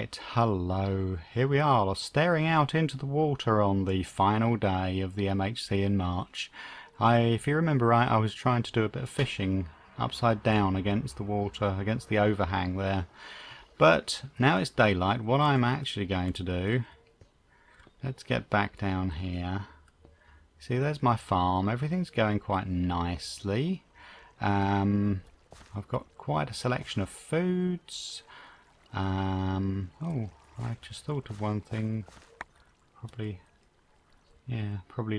Right, hello. Here we are, staring out into the water on the final day of the MHC in March. If you remember right, I was trying to do a bit of fishing upside down against the water, against the overhang there. But now it's daylight, what I'm actually going to do, let's get back down here. See, there's my farm. Everything's going quite nicely. I've got quite a selection of foods. Oh, I just thought of one thing. Probably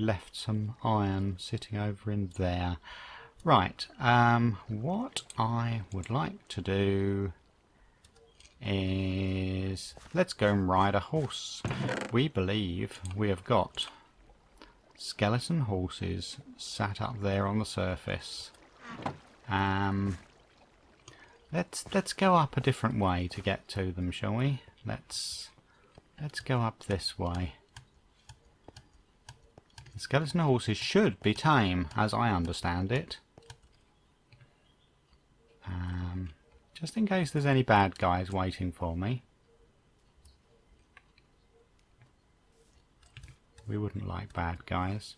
left some iron sitting over in there. Right, what I would like to do is let's go and ride a horse. We believe we have got skeleton horses sat up there on the surface. Let's go up a different way to get to them, shall we? Let's go up this way. The skeleton horses should be tame, as I understand it. Just in case there's any bad guys waiting for me. We wouldn't like bad guys.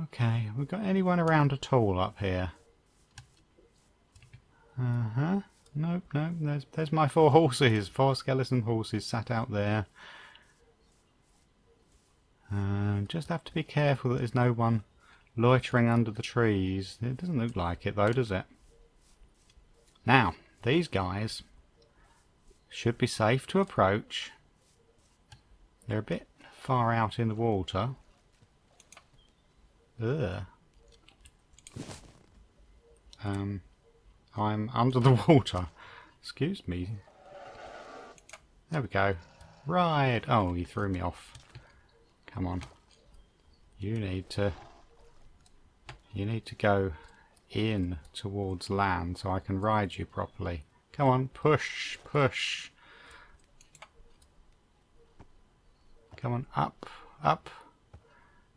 Okay, we've got anyone around at all up here? Nope, there's my four horses, four skeleton horses sat out there. Just have to be careful that there's no one loitering under the trees. It doesn't look like it though, does it? Now, these guys should be safe to approach. They're a bit far out in the water. Ugh. I'm under the water. Excuse me. There we go. Right. Oh, you threw me off. Come on. You need to go in towards land so I can ride you properly. Come on, push, push. Come on, up, up.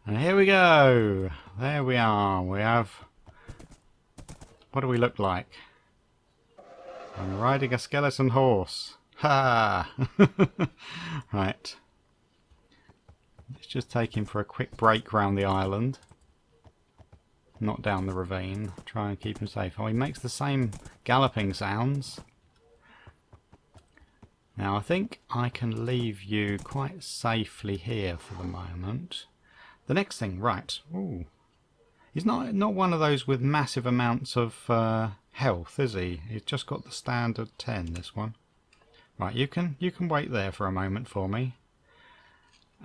And here we go. There we are. We have... What do we look like? I'm riding a skeleton horse. Ha! Right. Let's just take him for a quick break round the island. Not down the ravine. Try and keep him safe. Oh, he makes the same galloping sounds. Now I think I can leave you quite safely here for the moment. The next thing, right. Ooh. He's not one of those with massive amounts of health, is he? He's just got the standard 10, this one. Right, you can wait there for a moment for me.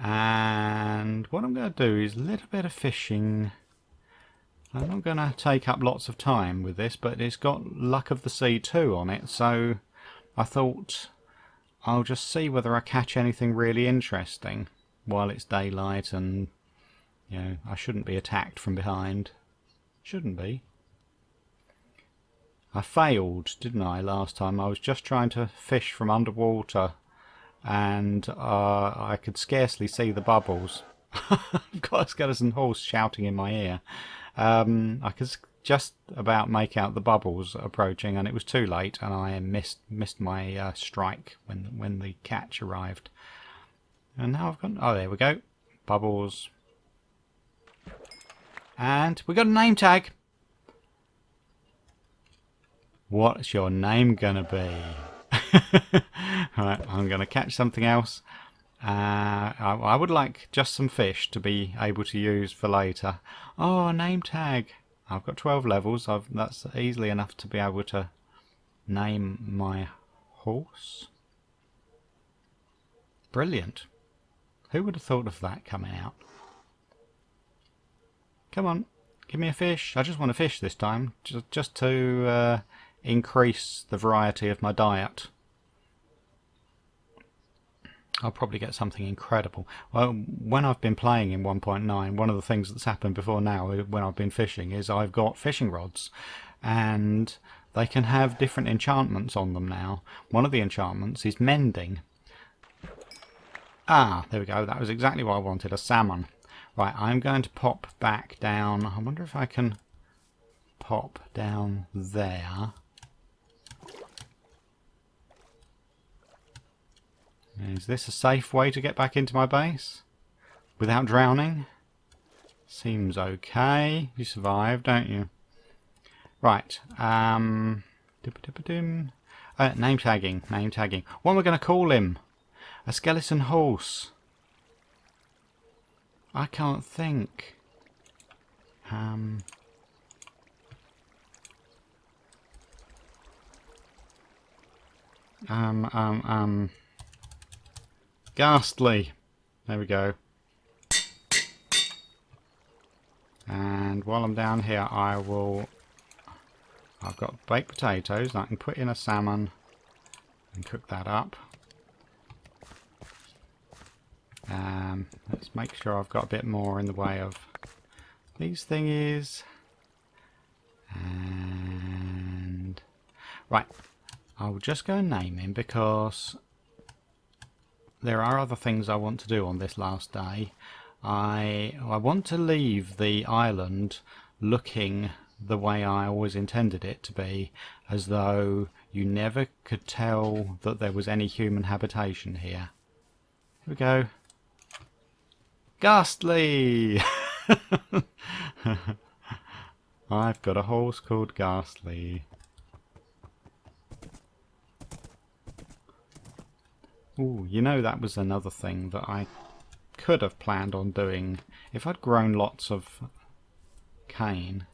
And what I'm going to do is a little bit of fishing. I'm not going to take up lots of time with this, but it's got Luck of the Sea 2 on it, so I thought I'll just see whether I catch anything really interesting while it's daylight and, you know, I shouldn't be attacked from behind. Shouldn't be. I failed, didn't I, last time? I was just trying to fish from underwater and I could scarcely see the bubbles. I've got a skeleton horse shouting in my ear. I could just about make out the bubbles approaching, and it was too late, and I missed my strike when the catch arrived. And now I've got... Oh, there we go. Bubbles. And we got a name tag. What's your name gonna be? Right, I'm gonna catch something else. I would like just some fish to be able to use for later. Oh, name tag. I've got 12 levels. That's easily enough to be able to name my horse. Brilliant. Who would have thought of that coming out? Come on, give me a fish. I just want a fish this time, just to increase the variety of my diet. I'll probably get something incredible. Well, when I've been playing in 1.9, one of the things that's happened before now when I've been fishing is I've got fishing rods, and they can have different enchantments on them now. One of the enchantments is mending. Ah, there we go. That was exactly what I wanted, a salmon. Right, I'm going to pop back down. I wonder if I can pop down there. Is this a safe way to get back into my base? Without drowning? Seems okay. You survive, don't you? Right. Name tagging. Name tagging. What am I going to call him? A skeleton horse. I can't think. Ghastly. There we go. And while I'm down here, I've got baked potatoes. I can put in a salmon and cook that up. Let's make sure I've got a bit more in the way of these thingies. And right, I'll just go and name him because there are other things I want to do on this last day. I want to leave the island looking the way I always intended it to be, as though you never could tell that there was any human habitation here. Here we go. Ghastly! I've got a horse called Ghastly. Ooh, you know, that was another thing that I could have planned on doing. If I'd grown lots of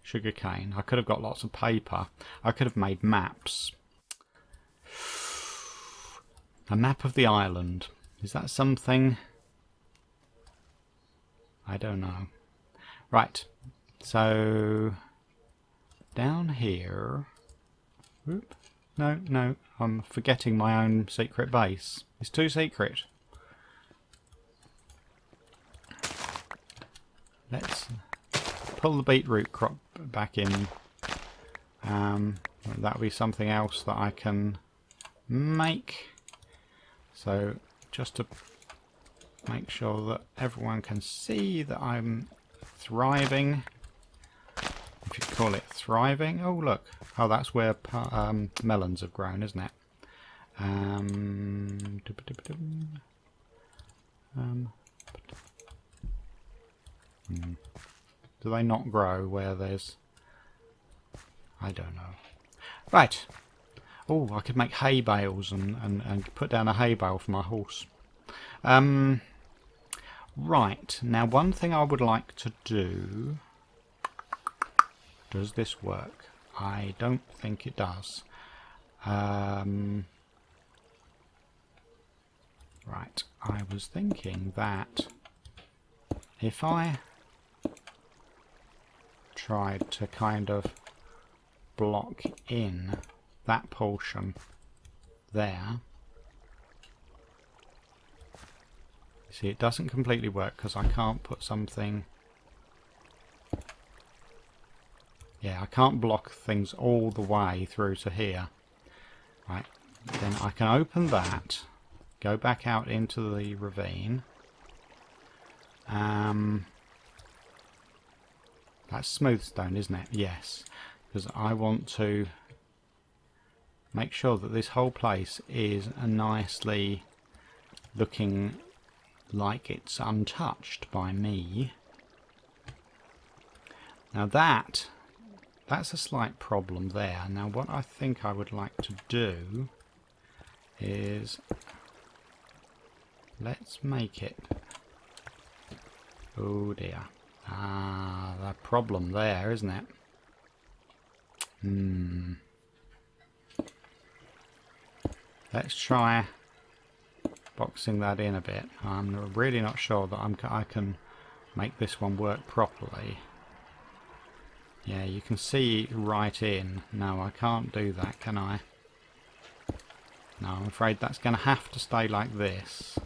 sugar cane, I could have got lots of paper. I could have made maps. A map of the island. Is that something? I don't know. Right, so down here. Whoop. No, I'm forgetting my own secret base. It's too secret. Let's pull the beetroot crop back in. That'll be something else that I can make. So just to make sure that everyone can see that I'm thriving. If you call it thriving. Oh look. Oh, that's where melons have grown, isn't it? Do they not grow where there's... I don't know. Right. Oh, I could make hay bales and put down a hay bale for my horse. Right. Now, one thing I would like to do... Does this work? I don't think it does. Right. I was thinking that if I tried to kind of block in that portion there. See, it doesn't completely work because I can't put something... Yeah, I can't block things all the way through to here. Right, then I can open that, go back out into the ravine. That's smooth stone, isn't it? Yes, because I want to make sure that this whole place is nicely looking like it's untouched by me. Now that's a slight problem there. Now what I think I would like to do is, let's make it... Oh dear. Ah, the problem there, isn't it? Let's try boxing that in a bit. I'm really not sure that I can make this one work properly. Yeah, you can see right in. No, I can't do that, can I? No, I'm afraid that's going to have to stay like this.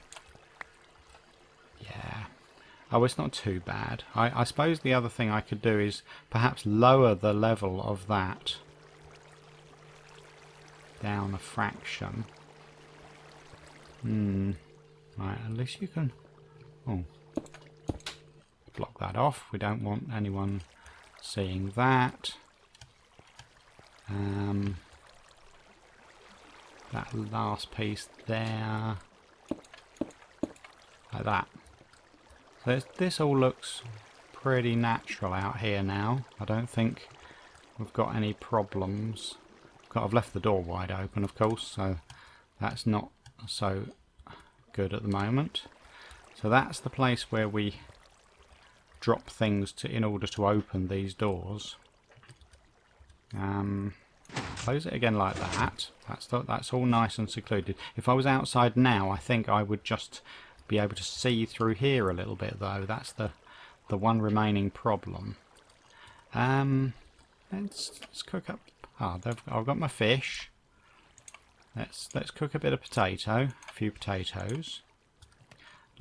Yeah. Oh, it's not too bad. I suppose the other thing I could do is perhaps lower the level of that down a fraction. Right, at least you can... Oh. Block that off. We don't want anyone seeing that. That last piece there. like that. So this all looks pretty natural out here now. I don't think we've got any problems. I've left the door wide open, of course, so that's not so good at the moment. So that's the place where we drop things to in order to open these doors. Close it again like that. That's all nice and secluded. If I was outside now, I think I would just be able to see through here a little bit, though. That's the one remaining problem. Let's cook up. I've got my fish. Let's cook a bit of potato, a few potatoes.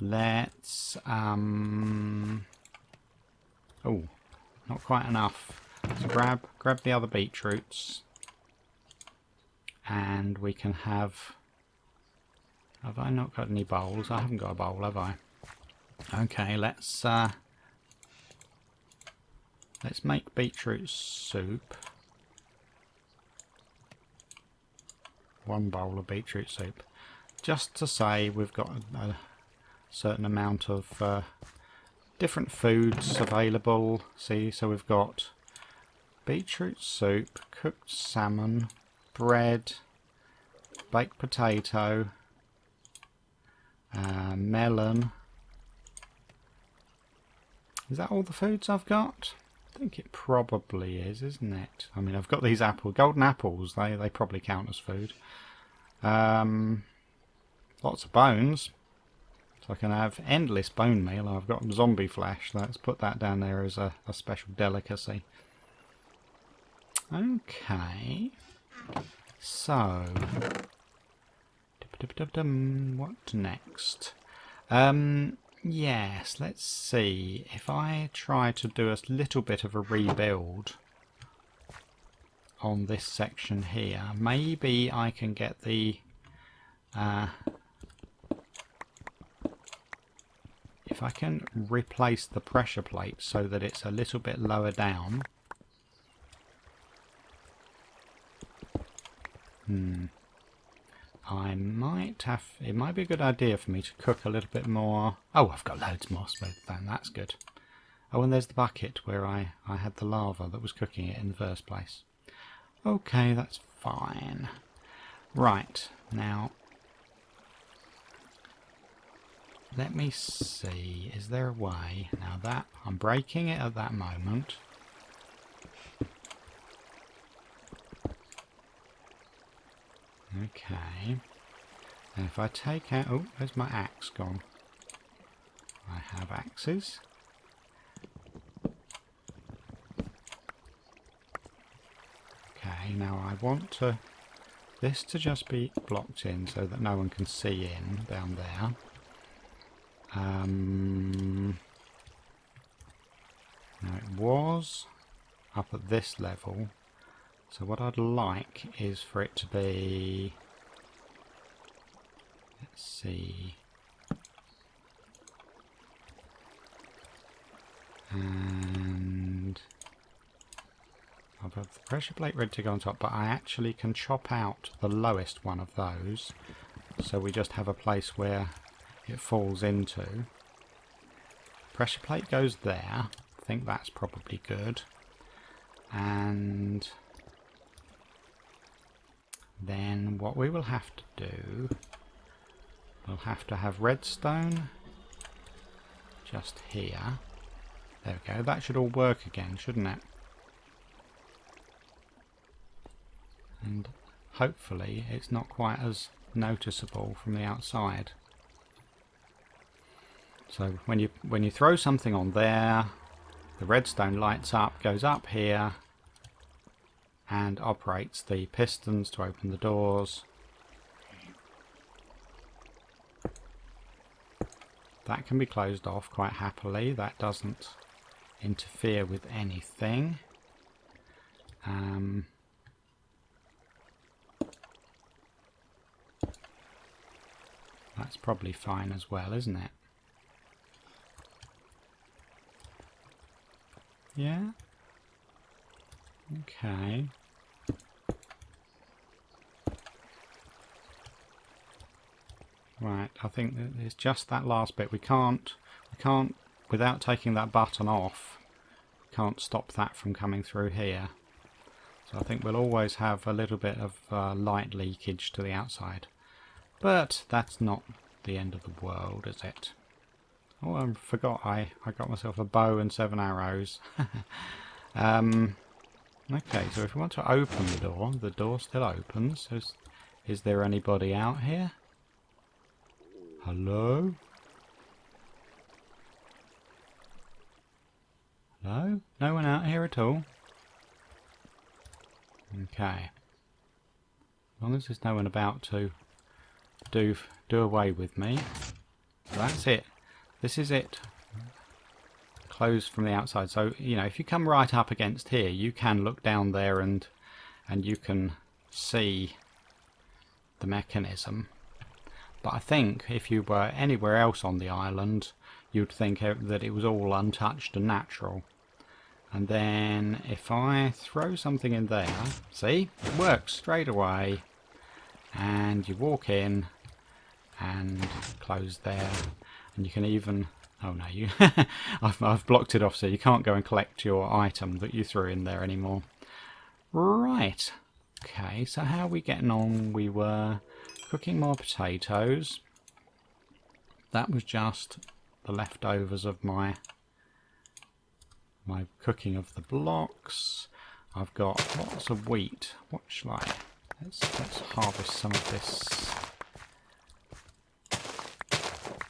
Let's oh, not quite enough. Let's grab the other beetroots, and we can have. Have I not got any bowls? I haven't got a bowl, have I? Okay, let's make beetroot soup. 1 bowl of beetroot soup, just to say we've got a certain amount of different foods available. See, so we've got beetroot soup, cooked salmon, bread, baked potato, melon. Is that all the foods I've got? I think it probably is, isn't it? I mean, I've got these golden apples. They probably count as food. Lots of bones. So I can have endless bone meal. I've got zombie flesh. Let's put that down there as a special delicacy. Okay. So, what next? Yes, let's see. If I try to do a little bit of a rebuild on this section here, maybe I can get the if I can replace the pressure plate so that it's a little bit lower down. I might have. It might be a good idea for me to cook a little bit more. Oh, I've got loads more smoke then. That's good. Oh, and there's the bucket where I had the lava that was cooking it in the first place. Okay, that's fine. Right, now let me see. Is there a way? Now that I'm breaking it at that moment. Okay. And if I take out... Oh, where's my axe gone? I have axes. Okay, now I want this to just be blocked in so that no one can see in down there. Now it was up at this level. So what I'd like is for it to be, let's see, and I've got the pressure plate ready to go on top, but I actually can chop out the lowest one of those, so we just have a place where it falls into. Pressure plate goes there. I think that's probably good. And then what we will have to do, we'll have to have redstone just here. There we go. That should all work again, shouldn't it? And hopefully it's not quite as noticeable from the outside. So when you throw something on there, the redstone lights up, goes up here, and operates the pistons to open the doors. That can be closed off quite happily. That doesn't interfere with anything. That's probably fine as well, isn't it? Yeah? Okay. Right, I think it's just that last bit. We can't, without taking that button off, can't stop that from coming through here. So I think we'll always have a little bit of light leakage to the outside. But that's not the end of the world, is it? Oh, I forgot I got myself a bow and 7 arrows. Okay, so if we want to open the door still opens. Is there anybody out here? Hello? Hello? No one out here at all? Okay. As long as there's no one about to do away with me. So that's it. This is it. Closed from the outside. So, you know, if you come right up against here, you can look down there and you can see the mechanism. But I think if you were anywhere else on the island, you'd think that it was all untouched and natural. And then if I throw something in there, see, it works straight away. And you walk in and close there, and you can even, oh no, you I've blocked it off so you can't go and collect your item that you threw in there anymore. Right, okay, so how are we getting on? We were cooking more potatoes. That was just the leftovers of my cooking of the blocks. I've got lots of wheat. What shall I? Let's harvest some of this.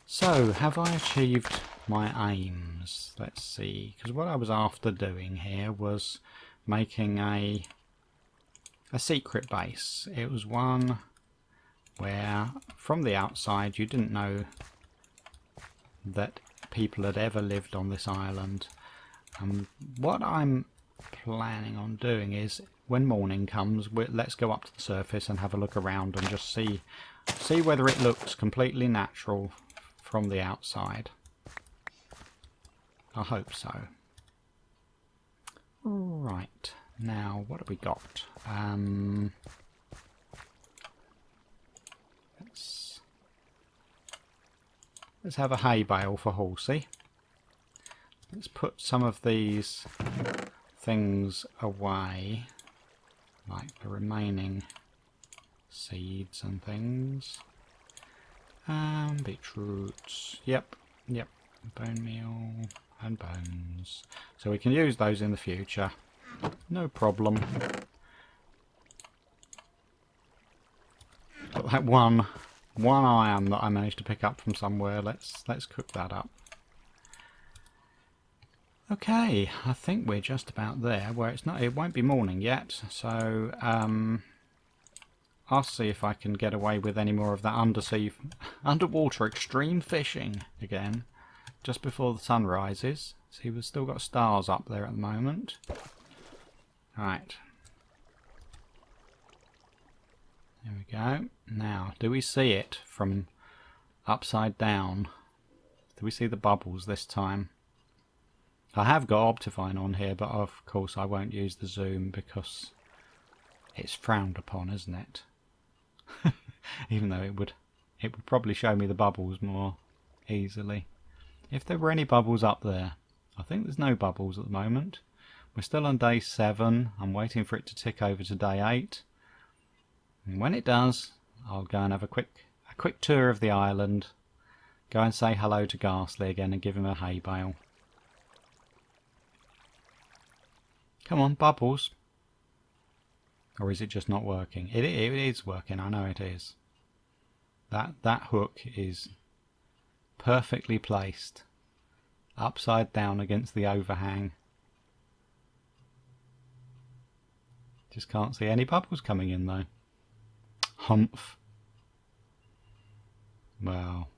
So, have I achieved my aims? Let's see, because what I was after doing here was making a secret base. It was one where from the outside you didn't know that people had ever lived on this island. What I'm planning on doing is when morning comes, let's go up to the surface and have a look around and just see whether it looks completely natural from the outside. I hope so. Right, now what have we got? Let's have a hay bale for Horsey. Let's put some of these things away, like the remaining seeds and things. Beetroots, yep, bone meal and bones. So we can use those in the future, no problem. Got that one iron that I managed to pick up from somewhere. Let's cook that up. Okay, I think we're just about there where it won't be morning yet, so I'll see if I can get away with any more of that underwater extreme fishing again, just before the sun rises. See, we've still got stars up there at the moment. Right. There we go. Now, do we see it from upside down? Do we see the bubbles this time? I have got Optifine on here, but of course I won't use the zoom because it's frowned upon, isn't it? Even though it would probably show me the bubbles more easily. If there were any bubbles up there. I think there's no bubbles at the moment. We're still on day 7. I'm waiting for it to tick over to day 8. And when it does, I'll go and have a quick tour of the island. Go and say hello to Ghastly again and give him a hay bale. Come on, bubbles. Or is it just not working? It is working, I know it is. That hook is perfectly placed. Upside down against the overhang. Just can't see any bubbles coming in though. Humph. Well.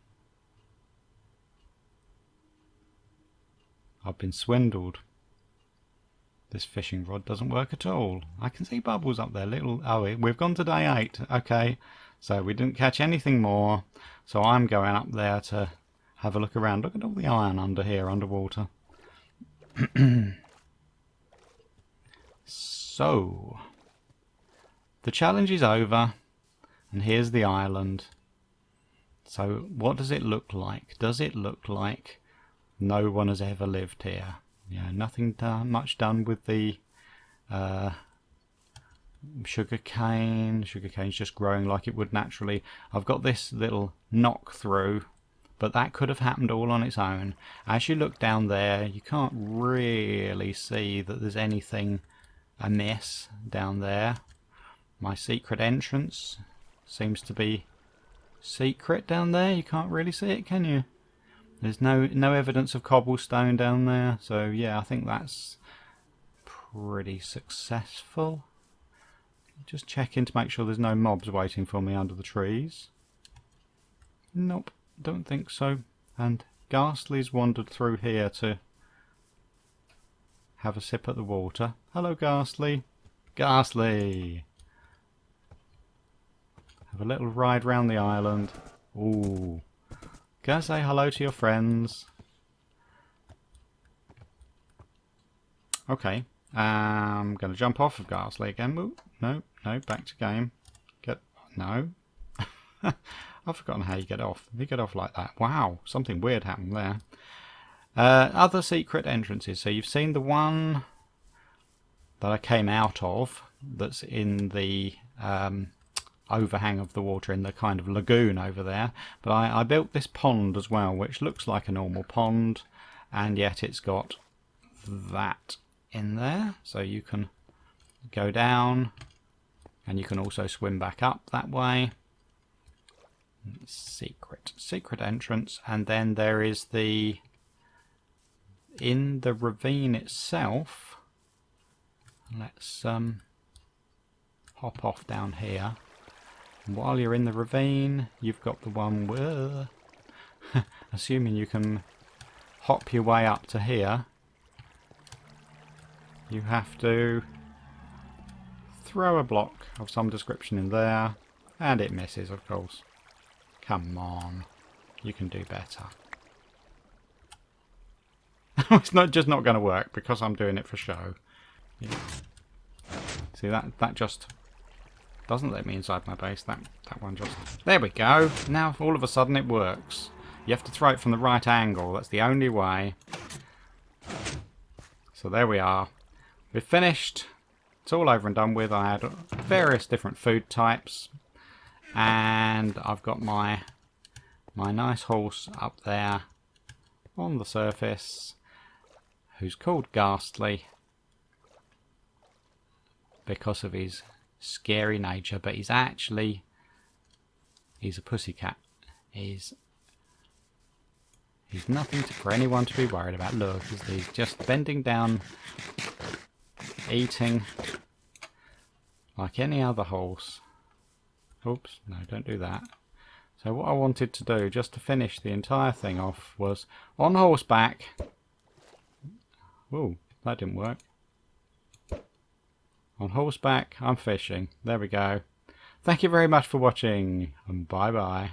I've been swindled. This fishing rod doesn't work at all. I can see bubbles up there. Oh, we've gone to day 8. Okay, so we didn't catch anything more. So I'm going up there to have a look around. Look at all the iron under here, underwater. So, the challenge is over. And here's the island. So what does it look like? Does it look like no one has ever lived here? Yeah, nothing much done with the sugar cane. Sugar cane's just growing like it would naturally. I've got this little knock through, but that could have happened all on its own. As you look down there, you can't really see that there's anything amiss down there. My secret entrance seems to be secret down there. You can't really see it, can you? There's no evidence of cobblestone down there. So yeah, I think that's pretty successful. Just checking to make sure there's no mobs waiting for me under the trees. Nope, don't think so. And Ghastly's wandered through here to have a sip at the water. Hello, Ghastly. Ghastly! Have a little ride round the island. Ooh. Go say hello to your friends. Okay. I'm going to jump off of Ghastly again. Ooh, no, back to game. No. I've forgotten how you get off. You get off like that. Wow, something weird happened there. Other secret entrances. So you've seen the one that I came out of that's in the overhang of the water in the kind of lagoon over there. But I built this pond as well, which looks like a normal pond, and yet it's got that in there. So you can go down and you can also swim back up that way. Secret entrance. And then there is in the ravine itself. Let's hop off down here. And while you're in the ravine, you've got the one where assuming you can hop your way up to here, you have to throw a block of some description in there, and it misses, of course. Come on, you can do better. It's not going to work because I'm doing it for show. Yeah. See, that just doesn't let me inside my base. That one just... There we go. Now all of a sudden it works. You have to throw it from the right angle. That's the only way. So there we are. We've finished. It's all over and done with. I had various different food types. And I've got my nice horse up there on the surface, who's called Ghastly because of his scary nature, but he's a pussycat. He's nothing for anyone to be worried about. Look, he's just bending down, eating like any other horse. Oops, no, don't do that. So what I wanted to do, just to finish the entire thing off, was on horseback. Ooh, that didn't work. On horseback, I'm fishing. There we go. Thank you very much for watching, and bye-bye.